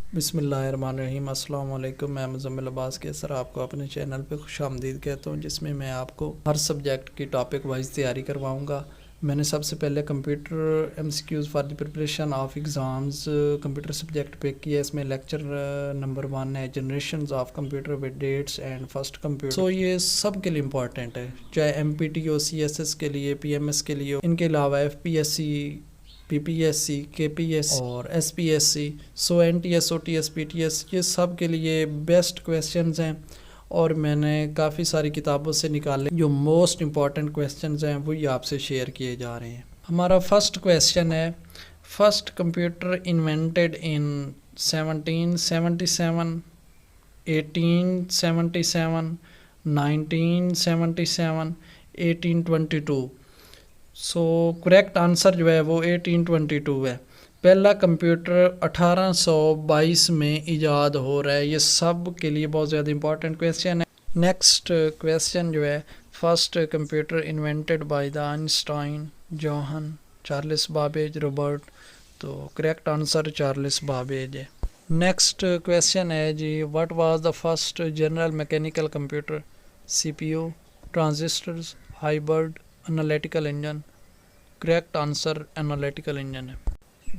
बिस्मिल्लाहिर्रहमानिर्रहीम। अस्सलाम वालेकुम। मैं अब्बास के सर आपको अपने चैनल पे खुशामदीद कहता हूँ, जिसमें मैं आपको हर सब्जेक्ट की टॉपिक वाइज तैयारी करवाऊँगा। मैंने सबसे पहले computer MCQs for the preparation of exams computer subject पे किया। इसमें लेक्चर नंबर 1 है generations of computer with dates and first computer. So ये सब के लिए इम्पॉर्टेंट है, चाहे MPT हो, CSS के लिए, PMS के लिए, इनके अलावा FPSC, PPSC, KPSC और SPSC, NTS, OTS, PTS, ये सब के लिए बेस्ट क्वेश्चंस हैं और मैंने काफ़ी सारी किताबों से निकाले जो मोस्ट इम्पॉर्टेंट क्वेश्चंस हैं वही आपसे शेयर किए जा रहे हैं। हमारा फर्स्ट क्वेश्चन है, first computer invented in 1777, 1877, 1977, 1822। So correct answer जो है वो 1822 है। पहला कंप्यूटर 1822 में ईजाद हो रहा है। ये सब के लिए बहुत ज़्यादा इंपॉर्टेंट क्वेश्चन है। नेक्स्ट क्वेश्चन जो है, first computer invented by the Einstein, John, Charles Babbage, Robert. तो करेक्ट आंसर चार्ल्स बाबेज है। नेक्स्ट क्वेश्चन है जी, what was the first general mechanical computer? CPU, transistors, hybrid, analytical engine. Correct answer analytical engine है।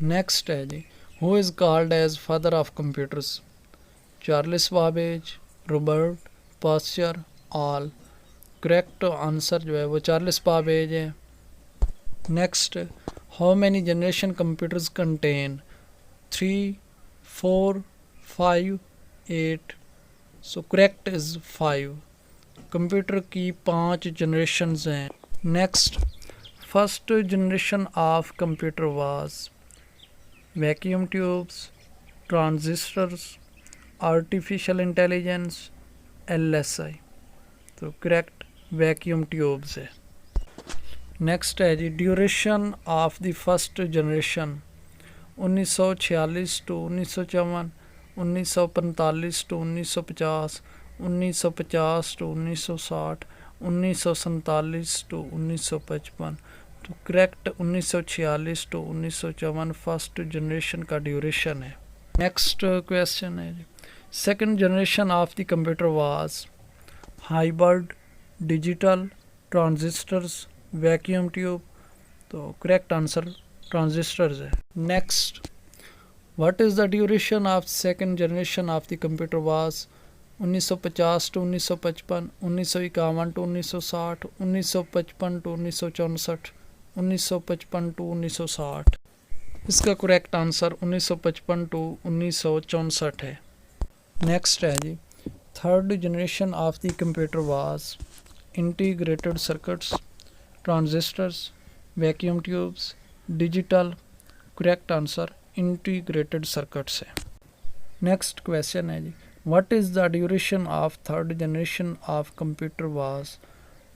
Next है जी, who is called as father of computers? Charles Babbage, Robert, Pasteur, all. Correct answer जो है वो Charles Babbage है। Next, how many generation computers contain? 3, 4, 5, 8। So correct is 5। Computer की 5 generations हैं। Next, first generation of computer was vacuum tubes, transistors, artificial intelligence, LSI। तो correct vacuum tubes है। Next है जी, duration of the first generation 1946 to 1954, 1945 to 1950, 1950 to 1960, 1947 to 1955। तो correct 1946 to 1954 first generation का duration है। Next question है, second generation of the computer was hybrid, digital, transistors, vacuum tube. तो correct answer transistors है। Next, what is the duration of second generation of the computer was 1950 to 1955, 1951 to 1960, 1955 to 1964, 1955 to 1960। इसका correct answer 1955 to 1964 है। Next है जी, third generation of the computer was integrated circuits, transistors, vacuum tubes, digital. Correct answer integrated circuits है। Next question है जी, what is the duration of third generation of computer was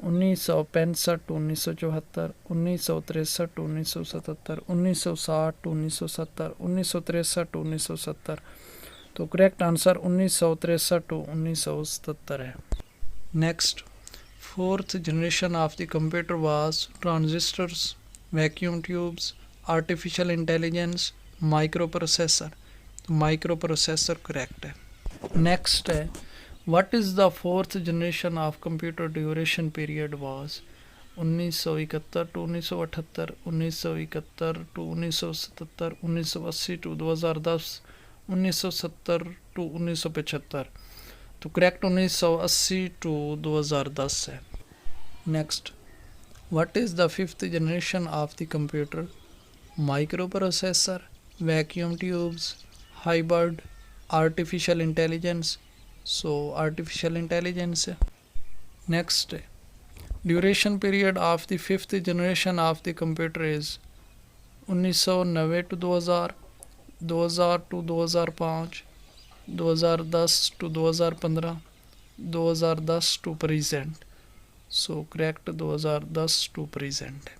1965 to 1974, 1963 to 1977, 1960 to 1970, 1963 to 1970। तो correct answer 1963 to 1977 है। Next, fourth generation of the computer was transistors, vacuum tubes, artificial intelligence, micro processor. Micro processor correct है। Next है, what is the fourth generation of computer duration period was 1971 to 1978, 1971 to 1977, 1980 to 2010, 1970 to 1975। तो correct 1980 to 2010 है। Next, what is the fifth generation of the computer? Micro processor, vacuum tubes, hybrid, artificial intelligence. So artificial intelligence है। Next, duration period of the fifth generation of the computer is 1990 to 2000, 2000 to 2005, 2010 to 2015, 2010 to present. So correct 2010 to present है।